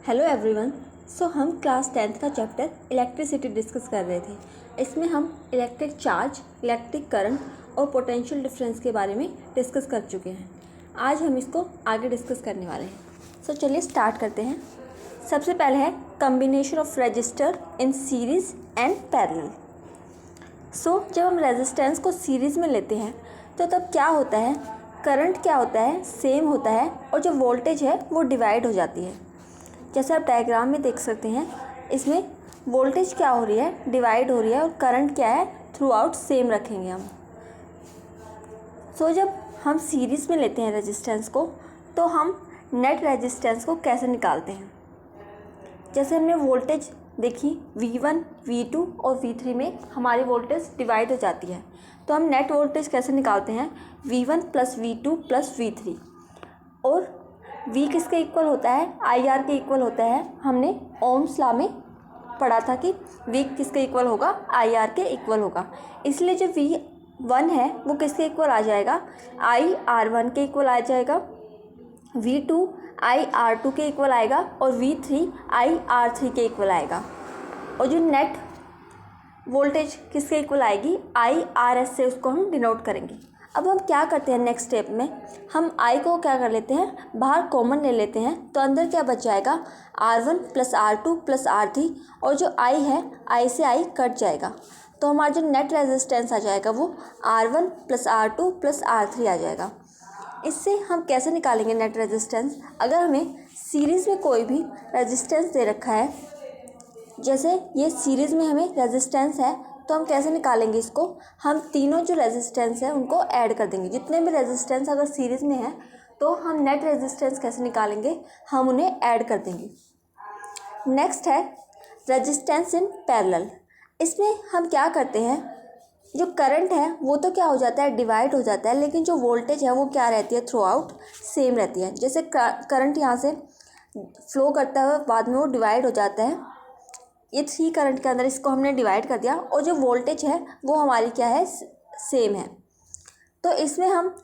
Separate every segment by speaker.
Speaker 1: Hello everyone. हम class 10th का chapter electricity discuss कर रहे थे। इसमें हम इलेक्ट्रिक चार्ज, इलेक्ट्रिक करंट और पोटेंशियल डिफरेंस के बारे में डिस्कस कर चुके हैं। आज हम इसको आगे डिस्कस करने वाले हैं। चलिए स्टार्ट करते हैं। सबसे पहले है combination of register in series and parallel. जब हम रेजिस्टेंस को सीरीज़ में लेते हैं तो तब क्या होता है, करंट क्या होता है, सेम होता है और जो वोल्टेज है वो डिवाइड हो जाती है। जैसे आप डायग्राम में देख सकते हैं, इसमें वोल्टेज क्या हो रही है, डिवाइड हो रही है और करंट क्या है, थ्रू आउट सेम रखेंगे हम। जब हम सीरीज़ में लेते हैं रेजिस्टेंस को तो हम नेट रेजिस्टेंस को कैसे निकालते हैं। जैसे हमने वोल्टेज देखी V1, V2 और V3 में हमारी वोल्टेज डिवाइड हो जाती है, तो हम नेट वोल्टेज कैसे निकालते हैं, V1 + V2 + V3। और V किसके इक्वल होता है, IR के इक्वल होता है। हमने ओम्स लॉ में पढ़ा था कि V किसके इक्वल होगा, IR के इक्वल होगा। इसलिए जो V1 है वो किसके इक्वल आ जाएगा, IR1 के इक्वल आ जाएगा। V2 IR2 के इक्वल आएगा और V3 IR3 के इक्वल आएगा। और जो नेट वोल्टेज किसके इक्वल आएगी, IRS से उसको हम डिनोट करेंगे। अब हम क्या करते हैं, नेक्स्ट स्टेप में हम I को क्या कर लेते हैं, बाहर कॉमन ले लेते हैं, तो अंदर क्या बच जाएगा, R1 + R2 + R3 और जो I है, I से I कट जाएगा, तो हमारा जो नेट रेजिस्टेंस आ जाएगा वो R1 + R2 + R3 आ जाएगा। इससे हम कैसे निकालेंगे नेट रेजिस्टेंस, अगर हमें सीरीज़ में कोई भी रेजिस्टेंस दे रखा है, जैसे ये सीरीज़ में हमें रेजिस्टेंस है, तो हम कैसे निकालेंगे इसको, हम तीनों जो रेजिस्टेंस है उनको ऐड कर देंगे। जितने भी रेजिस्टेंस अगर सीरीज़ में है तो हम नेट रेजिस्टेंस कैसे निकालेंगे, हम उन्हें ऐड कर देंगे। नेक्स्ट है रेजिस्टेंस इन पैरेलल। इसमें हम क्या करते हैं, जो करंट है वो तो क्या हो जाता है, डिवाइड हो जाता है, लेकिन जो वोल्टेज है वो क्या रहती है, थ्रू आउट सेम रहती है। जैसे करंट यहाँ से फ्लो करता है, बाद में वो डिवाइड हो जाता है, ये 3 करंट के अंदर इसको हमने डिवाइड कर दिया और जो वोल्टेज है वो हमारी क्या है, सेम है। तो इसमें हम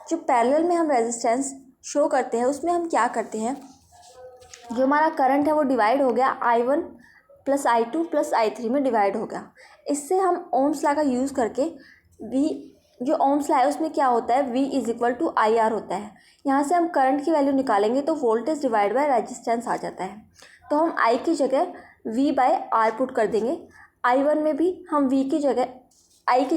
Speaker 1: जो पैरेलल में हम रेजिस्टेंस शो करते हैं उसमें हम क्या करते हैं, जो हमारा करंट है वो डिवाइड हो गया, I1 + I2 + I3 में डिवाइड हो गया। इससे हम ओम्स लॉ का यूज़ करके जो ओम्स लॉ है उसमें क्या होता है, V = IR होता है। यहाँ से हम करंट की वैल्यू निकालेंगे तो वोल्टेज डिवाइड बाय रेजिस्टेंस आ जाता है। तो हम I की जगह V/R पुट कर देंगे। I1 में भी हम I की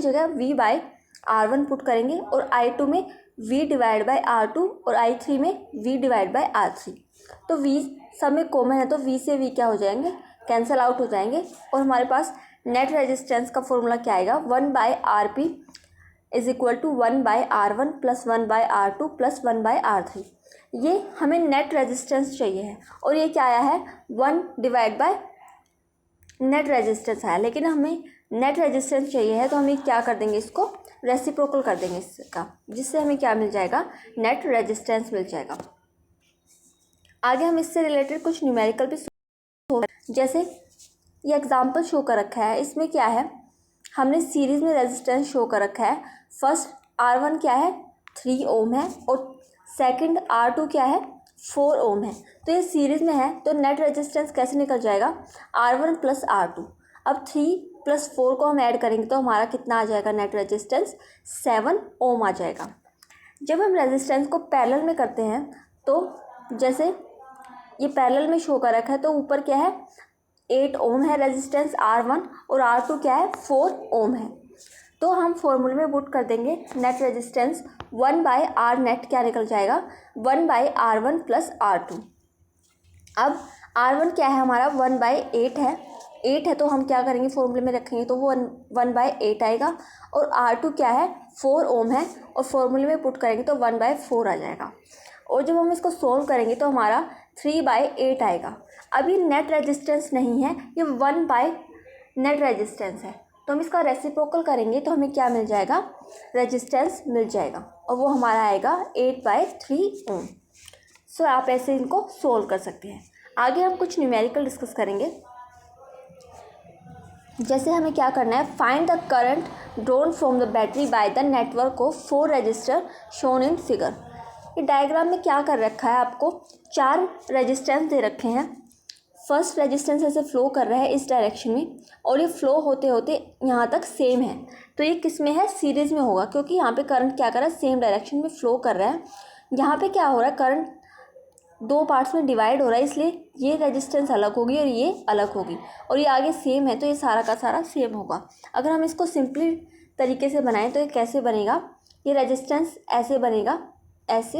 Speaker 1: जगह V/R1 पुट करेंगे और I2 में V/R2 और I3 में V/R3। तो V सब में कॉमन है तो V से V क्या हो जाएंगे, कैंसिल आउट हो जाएंगे और हमारे पास नेट रेजिस्टेंस का फॉर्मूला क्या आएगा, 1/RP = 1/R1 + 1/R2 + 1/R3। ये हमें नेट रेजिस्टेंस चाहिए है और ये क्या आया है, 1/नेट रेजिस्टेंस आया, लेकिन हमें नेट रेजिस्टेंस चाहिए है तो हम क्या कर देंगे, इसको रेसिप्रोकल कर देंगे इसका, जिससे हमें क्या मिल जाएगा, नेट रेजिस्टेंस मिल जाएगा। आगे हम इससे रिलेटेड कुछ न्यूमेरिकल भी, जैसे ये एग्जांपल शो कर रखा है, इसमें क्या है, हमने सीरीज़ में रेजिस्टेंस शो कर रखा है। फर्स्ट R1 क्या है, 3 ओम है और सेकंड R2 क्या है, 4 ओम है। तो ये सीरीज़ में है तो नेट रेजिस्टेंस कैसे निकल जाएगा, R1 + R2। अब 3 + 4 को हम ऐड करेंगे तो हमारा कितना आ जाएगा, नेट रेजिस्टेंस 7 ओम आ जाएगा। जब हम रेजिस्टेंस को पैरेलल में करते हैं तो जैसे ये पैरेलल में शो कर रखा है, तो ऊपर क्या है, 8 ओम है रेजिस्टेंस R1 और R2 क्या है, 4 ओम है। तो हम फॉर्मूले में पुट कर देंगे नेट रेजिस्टेंस 1/R नेट क्या निकल जाएगा, 1/R1 + R2। अब R1 क्या है हमारा, 1/8 है, 8 है तो हम क्या करेंगे, फॉर्मूले में रखेंगे तो वो 1/8 आएगा। और R2 क्या है, 4 ओम है और फॉर्मूले में पुट करेंगे तो 1/4 आ जाएगा। और जब हम इसको सोल्व करेंगे तो हमारा 3/8 आएगा। अभी नेट रेजिस्टेंस नहीं है, ये 1/नेट रेजिस्टेंस है, तो हम इसका रेसिप्रोकल करेंगे तो हमें क्या मिल जाएगा, रेजिस्टेंस मिल जाएगा और वो हमारा आएगा 8/3 ओम। आप ऐसे इनको सोल्व कर सकते हैं। आगे हम कुछ न्यूमेरिकल डिस्कस करेंगे। जैसे हमें क्या करना है, find the current drawn from the battery by the network of 4 register shown in figure. ये डायग्राम में क्या कर रखा है, आपको 4 रेजिस्टेंस दे रखे हैं। फर्स्ट रेजिस्टेंस ऐसे फ्लो कर रहा है इस डायरेक्शन में और ये फ्लो होते होते यहाँ तक सेम है, तो ये किस में है, सीरीज़ में होगा, क्योंकि यहाँ पे करंट क्या कर रहा है, सेम डायरेक्शन में फ्लो कर रहा है। यहाँ पे क्या हो रहा है, करंट 2 पार्ट्स में डिवाइड हो रहा है, इसलिए ये रेजिस्टेंस अलग होगी और ये अलग होगी, और ये आगे सेम है तो ये सारा का सारा सेम होगा। अगर हम इसको सिंपली तरीके से बनाएं तो ये कैसे बनेगा, ये रेजिस्टेंस ऐसे बनेगा, ऐसे,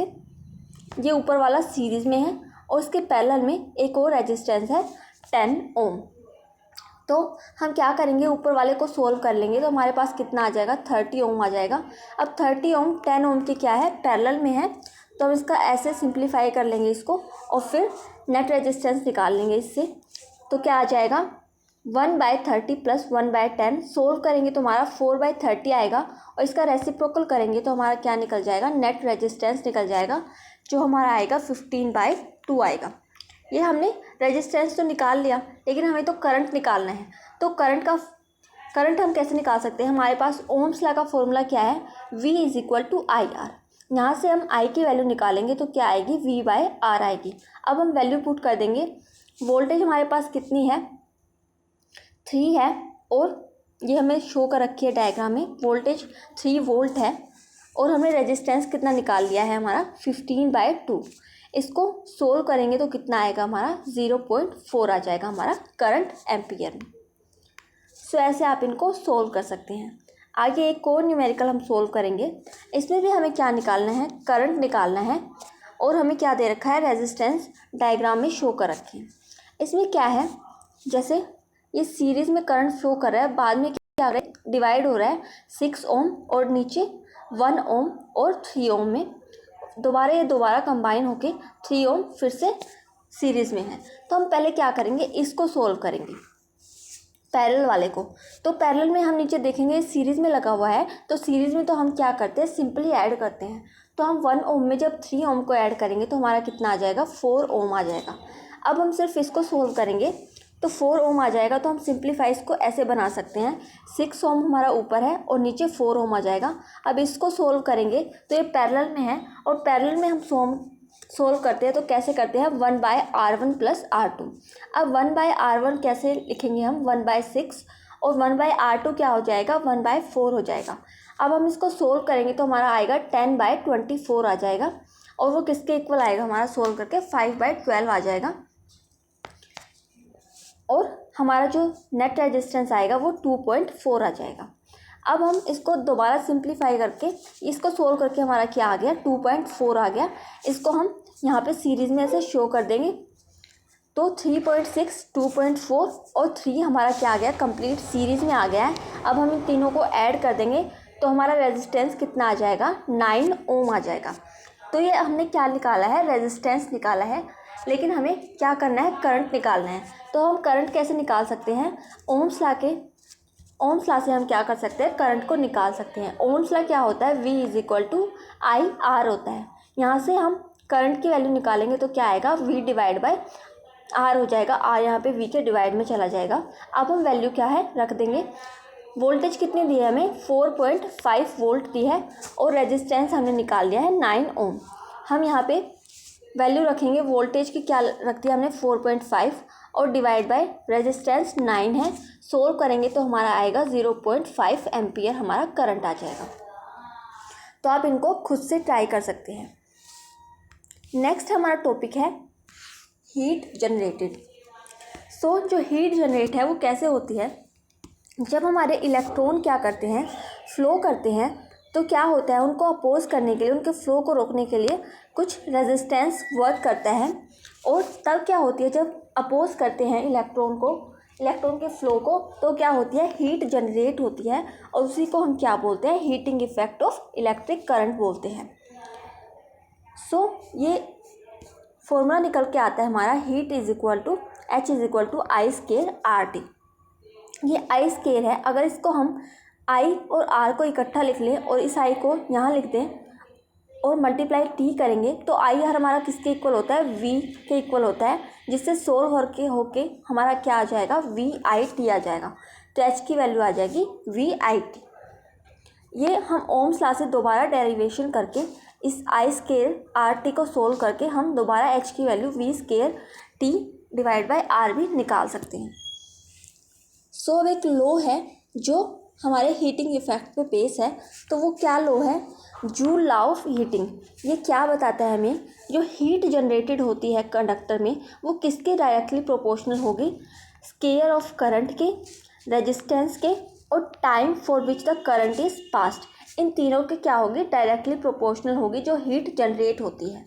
Speaker 1: ये ऊपर वाला सीरीज़ में है और इसके पैरेलल में एक और रेजिस्टेंस है 10 ओम। तो हम क्या करेंगे, ऊपर वाले को सोल्व कर लेंगे तो हमारे पास कितना आ जाएगा, 30 ओम आ जाएगा। अब 30 ओम 10 ओम की क्या है, पैरेलल में है, तो हम इसका ऐसे सिंप्लीफाई कर लेंगे इसको और फिर नेट रेजिस्टेंस निकाल लेंगे इससे। तो क्या आ जाएगा, 1/30 + 1/10 सोल्व करेंगे तो हमारा 4/30 आएगा और इसका रेसिप्रोकल करेंगे तो हमारा क्या निकल जाएगा, नेट रेजिस्टेंस निकल जाएगा, जो हमारा आएगा 15/2 आएगा। ये हमने रेजिस्टेंस तो निकाल लिया, लेकिन हमें तो करंट निकालना है। तो करंट हम कैसे निकाल सकते हैं, हमारे पास ओम्स लॉ का फॉर्मूला क्या है, V = IR। यहाँ से हम I की वैल्यू निकालेंगे तो क्या आएगी, V/R आएगी। अब हम वैल्यू पुट कर देंगे। वोल्टेज हमारे पास कितनी है, 3 है, और ये हमें शो कर रखी है डायग्राम में, वोल्टेज 3 वोल्ट है, और हमने रेजिस्टेंस कितना निकाल लिया है हमारा, 15/2। इसको सोल्व करेंगे तो कितना आएगा हमारा, 0.4 आ जाएगा हमारा करंट एम्पियर में। सो ऐसे आप इनको सोल्व कर सकते हैं। आगे एक और न्यूमेरिकल हम सोल्व करेंगे, इसमें भी हमें क्या निकालना है, करंट निकालना है, और हमें क्या दे रखा है, रेजिस्टेंस डायग्राम में शो कर रखी है। इसमें क्या है, जैसे ये सीरीज़ में करंट फ्लो कर रहा है, बाद में क्या हो रहा है, डिवाइड हो रहा है 6 ओम और नीचे 1 ओम और 3 ओम में, दोबारा कंबाइन होके 3 ओम फिर से सीरीज़ में है। तो हम पहले क्या करेंगे, इसको सोल्व करेंगे पैरेलल वाले को। तो पैरेलल में हम नीचे देखेंगे सीरीज़ में लगा हुआ है, तो सीरीज़ में तो हम क्या करते हैं, सिंपली ऐड करते हैं। तो हम 1 ओम में जब 3 ओम को ऐड करेंगे तो हमारा कितना आ जाएगा, 4 ओम आ जाएगा। अब हम सिर्फ इसको सोल्व करेंगे तो 4 ओम आ जाएगा, तो हम सिंप्लीफाई इसको ऐसे बना सकते हैं, 6 ओम हमारा ऊपर है और नीचे 4 ओम आ जाएगा। अब इसको सोल्व करेंगे तो ये पैरेलल में है, और पैरेलल में हम सोल्व करते हैं तो कैसे करते हैं, 1/R1 + R2। अब 1/R1 कैसे लिखेंगे हम, 1/6, और 1/R2 क्या हो जाएगा, 1/4 हो जाएगा। अब हम इसको सोल्व करेंगे तो हमारा आएगा 10/24 आ जाएगा, और वो किसके इक्वल आएगा हमारा, सोल्व करके 5/12 आ जाएगा, और हमारा जो नेट रेजिस्टेंस आएगा वो 2.4 आ जाएगा। अब हम इसको दोबारा सिंप्लीफाई करके इसको सोल्व करके हमारा क्या आ गया, 2.4 आ गया। इसको हम यहाँ पे सीरीज़ में ऐसे शो कर देंगे, तो 3.6, 2.4 और 3 हमारा क्या आ गया, कंप्लीट सीरीज़ में आ गया है। अब हम इन तीनों को ऐड कर देंगे तो हमारा रेजिस्टेंस कितना आ जाएगा, 9 ओम आ जाएगा। तो ये हमने क्या निकाला है, रेजिस्टेंस निकाला है, लेकिन हमें क्या करना है, करंट निकालना है। तो हम करंट कैसे निकाल सकते हैं, ओम्स लॉ से हम क्या कर सकते हैं, करंट को निकाल सकते हैं। ओम्स लॉ क्या होता है, V = IR होता है। यहाँ से हम करंट की वैल्यू निकालेंगे तो क्या आएगा, V/R हो जाएगा, R यहाँ पे V के डिवाइड में चला जाएगा। अब हम वैल्यू क्या है रख देंगे, वोल्टेज कितनी दी है हमें, 4.5 वोल्ट दी है, और रेजिस्टेंस हमने निकाल लिया है 9 ओम। हम यहाँ पे वैल्यू रखेंगे, वोल्टेज की क्या रख दिया हमने, 4.5, और डिवाइड बाय रेजिस्टेंस 9 है, सोल्व करेंगे तो हमारा आएगा 0.5 एम्पियर हमारा करंट आ जाएगा। तो आप इनको खुद से ट्राई कर सकते हैं। नेक्स्ट हमारा टॉपिक है हीट जनरेटेड। सो जो हीट जनरेट है वो कैसे होती है, जब हमारे इलेक्ट्रॉन क्या करते हैं, फ्लो करते हैं, तो क्या होता है, उनको अपोज करने के लिए, उनके फ्लो को रोकने के लिए कुछ रेजिस्टेंस वर्क करता है। और तब क्या होती है, जब अपोज करते हैं इलेक्ट्रॉन के फ्लो को, तो क्या होती है, हीट जनरेट होती है, और उसी को हम क्या बोलते हैं, heating effect of electric current बोलते हैं। सो ये फॉर्मूला निकल के आता है हमारा, हीट H = I²RT। ये I² है, अगर इसको हम I और R को इकट्ठा लिख लें और इस I को यहाँ लिख दें और मल्टीप्लाई T करेंगे तो I हमारा किसके इक्वल होता है, V के इक्वल होता है, जिससे सोल्व होके हमारा क्या आ जाएगा, VIT आ जाएगा। तो H की वैल्यू आ जाएगी VIT। ये हम ओम्स लॉ से दोबारा डेरिवेशन करके इस आई स्केयर आर टी को सोल्व करके हम दोबारा एच की value V square T divide by R भी निकाल सकते हैं। सो अब एक लॉ है जो हमारे हीटिंग इफेक्ट पे बेस है, तो वो क्या लॉ है? Joule law of heating. ये क्या बताता है हमें? जो हीट जनरेटेड होती है कंडक्टर में वो किसके डायरेक्टली प्रोपोर्शनल होगी? स्केयर ऑफ करंट के, रेजिस्टेंस के और time for which the current is passed, इन तीनों के क्या होगी? डायरेक्टली प्रोपोर्शनल होगी जो हीट जनरेट होती है।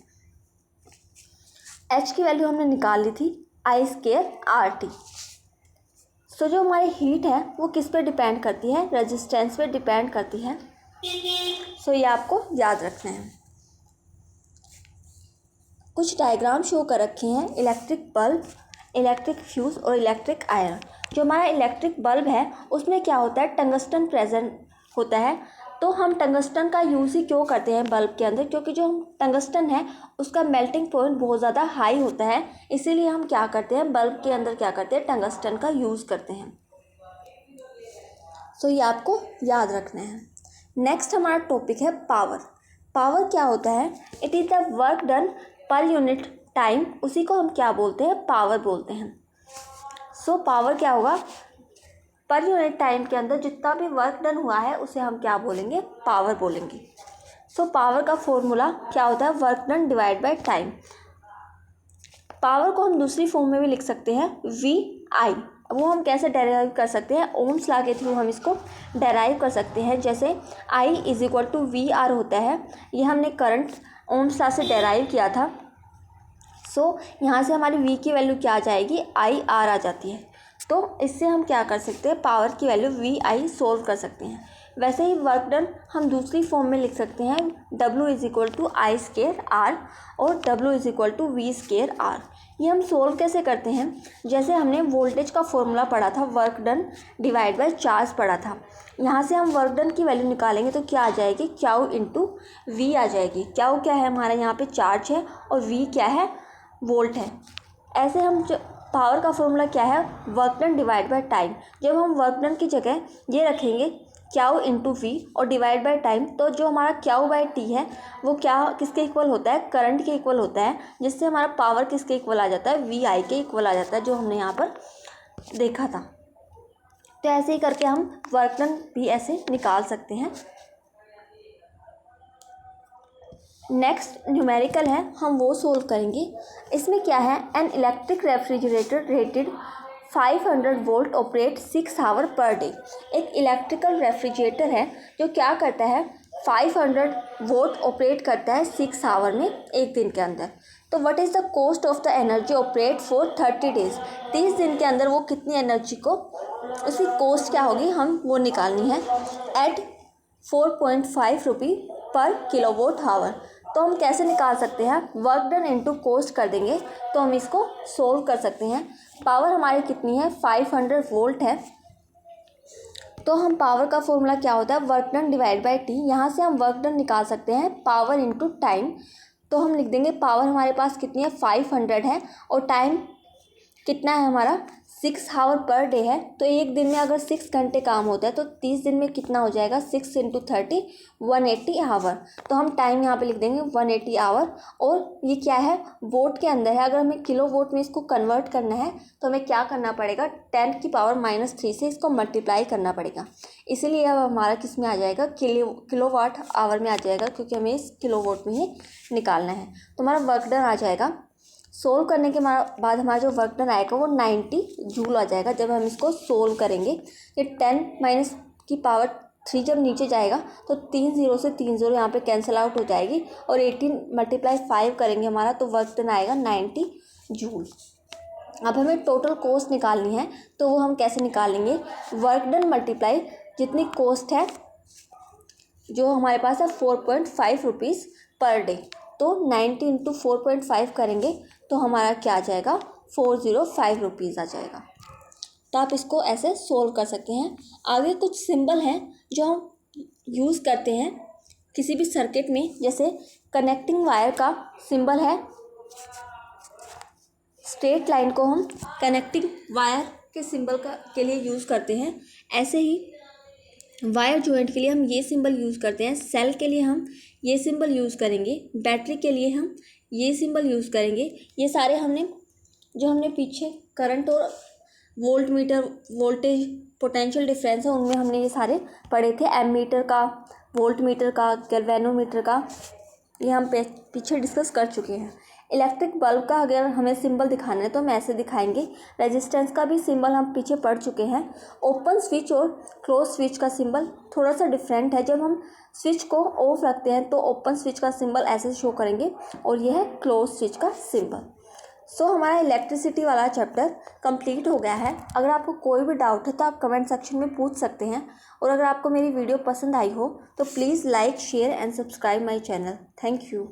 Speaker 1: एच की वैल्यू हमने निकाल ली थी आई स्केयर आर टी। सो जो हमारी हीट है वो किस पे डिपेंड करती है? रेजिस्टेंस पे डिपेंड करती है। सो ये आपको याद रखना है। कुछ डायग्राम शो कर रखे हैं इलेक्ट्रिक बल्ब, इलेक्ट्रिक फ्यूज़ और इलेक्ट्रिक आयरन। जो हमारा इलेक्ट्रिक बल्ब है उसमें क्या होता है? टंगस्टन प्रेजेंट होता है। तो हम टंगस्टन का यूज़ ही क्यों करते हैं बल्ब के अंदर? क्योंकि जो हम टंगस्टन है उसका मेल्टिंग पॉइंट बहुत ज़्यादा हाई होता है, इसीलिए हम क्या करते हैं बल्ब के अंदर क्या करते हैं? टंगस्टन का यूज़ करते हैं। सो ये आपको याद रखना है। नेक्स्ट हमारा टॉपिक है पावर। पावर क्या होता है? It is the work done per unit time, उसी को हम क्या बोलते हैं? पावर बोलते हैं। सो पावर क्या होगा? पर यूनिट टाइम के अंदर जितना भी वर्क डन हुआ है उसे हम क्या बोलेंगे? पावर बोलेंगे। सो पावर का फॉर्मूला क्या होता है? Work done divide by time. Power को हम दूसरी फॉर्म में भी लिख सकते हैं वी आई। वो हम कैसे डेराइव कर सकते हैं? ओम्स लॉ के थ्रू हम इसको डेराइव कर सकते हैं। जैसे I is equal to V R होता है, ये हमने करंट ओम्स लॉ से डेराइव किया था। सो यहाँ से हमारी वी की वैल्यू क्या आ जाएगी? आई आर आ जाती है। तो इससे हम क्या कर सकते हैं? पावर की वैल्यू वी आई सोल्व कर सकते हैं। वैसे ही वर्क डन हम दूसरी फॉर्म में लिख सकते हैं W is equal to I square R और W is equal to V square R. ये हम सोल्व कैसे करते हैं? जैसे हमने वोल्टेज का फॉर्मूला पढ़ा था, work done divide by charge पढ़ा था। यहाँ से हम वर्क डन की वैल्यू निकालेंगे तो क्या आ जाएगी? क्यू इंटू वी आ जाएगी। क्यू क्या है? हमारा यहाँ पे चार्ज है और वी क्या है? वोल्ट है। ऐसे हम पावर का फॉर्मूला क्या है? Work done divide by time. जब हम वर्क डन की जगह ये रखेंगे क्यू इंटू वी और डिवाइड बाय टाइम, तो जो हमारा क्यू बाई टी है वो क्या किसके इक्वल होता है? करंट के इक्वल होता है, जिससे हमारा पावर किसके इक्वल आ जाता है? वी आई के इक्वल आ जाता है, जो हमने यहाँ पर देखा था। तो ऐसे ही करके हम वर्क डन भी ऐसे निकाल सकते हैं। नेक्स्ट न्यूमेरिकल है, हम वो सोल्व करेंगे। इसमें क्या है? An electric refrigerator rated 500 volt operate 6 hour per day. एक इलेक्ट्रिकल रेफ्रिजरेटर है जो क्या करता है? 500 वोल्ट ऑपरेट करता है 6 आवर में, एक दिन के अंदर। तो what is the cost of the energy operate for 30 days? 30 दिन के अंदर वो कितनी एनर्जी को, उसकी कॉस्ट क्या होगी, हम वो निकालनी है। एट 4.5 रुपी पर किलोवाट आवर। तो हम कैसे निकाल सकते हैं? वर्क डन इंटू कॉस्ट कर देंगे तो हम इसको सोल्व कर सकते हैं। पावर हमारी कितनी है? 500 वोल्ट है। तो हम पावर का फॉर्मूला क्या होता है? Work done divide by T. यहाँ से हम वर्क डन निकाल सकते हैं पावर इंटू टाइम। तो हम लिख देंगे पावर हमारे पास कितनी है? 500 है और टाइम कितना है हमारा? 6 आवर पर डे है। तो एक दिन में अगर 6 घंटे काम होता है तो 30 दिन में कितना हो जाएगा? 6 इंटू 30 180 आवर। तो हम टाइम यहाँ पे लिख देंगे 180 आवर। और ये क्या है? वोट के अंदर है। अगर हमें किलो वोट में इसको कन्वर्ट करना है तो हमें क्या करना पड़ेगा? 10 की पावर -3 से इसको मल्टीप्लाई करना पड़ेगा। इसीलिए अब हमारा किस में आ जाएगा? किलोवाट आवर में आ जाएगा, क्योंकि हमें इस किलो वोट में ही निकालना है। तो हमारा वर्क डन आ जाएगा। सोल्व करने के बाद हमारा जो वर्क डन आएगा वो 90 जूल आ जाएगा जब हम इसको सोल्व करेंगे। ये 10 माइनस की पावर 3 जब नीचे जाएगा तो 3 0 से 3 0 यहाँ पे कैंसिल आउट हो जाएगी और 18 मल्टीप्लाई 5 करेंगे हमारा, तो वर्क डन आएगा 90 जूल। अब हमें टोटल कॉस्ट निकालनी है, तो वो हम कैसे निकालेंगे? वर्क डन मल्टीप्लाई जितनी कॉस्ट है जो हमारे पास है 4.5 रुपीज़ पर डे, तो 90 इंटू 4.5 करेंगे तो हमारा क्या आ जाएगा? 405 रुपीज़ आ जाएगा। तो आप इसको ऐसे सोल्व कर सकते हैं। आगे कुछ सिंबल हैं जो हम यूज़ करते हैं किसी भी सर्किट में, जैसे कनेक्टिंग वायर का सिंबल है। स्ट्रेट लाइन को हम कनेक्टिंग वायर के सिंबल के लिए यूज़ करते हैं। ऐसे ही वायर जॉइंट के लिए हम ये सिंबल यूज़ करते हैं, सेल के लिए हम ये सिंबल यूज़ करेंगे, बैटरी के लिए हम ये सिंबल यूज़ करेंगे। ये सारे हमने पीछे करंट और volt meter, voltage potential difference है, उनमें हमने ये सारे पढ़े थे। एमीटर का, वोल्ट मीटर का, गैल्वेनोमीटर का, ये हम पीछे डिस्कस कर चुके हैं। इलेक्ट्रिक बल्ब का अगर हमें सिंबल दिखाना है तो हम ऐसे दिखाएंगे। रेजिस्टेंस का भी सिंबल हम पीछे पढ़ चुके हैं। ओपन स्विच और क्लोज स्विच का सिंबल थोड़ा सा डिफरेंट है। जब हम स्विच को ऑफ रखते हैं तो ओपन स्विच का सिंबल ऐसे शो करेंगे और यह है क्लोज स्विच का सिंबल। सो हमारा इलेक्ट्रिसिटी वाला चैप्टर कंप्लीट हो गया है। अगर आपको कोई भी डाउट है तो आप कमेंट सेक्शन में पूछ सकते हैं। और अगर आपको मेरी वीडियो पसंद आई हो तो please like, share and subscribe my channel. Thank you.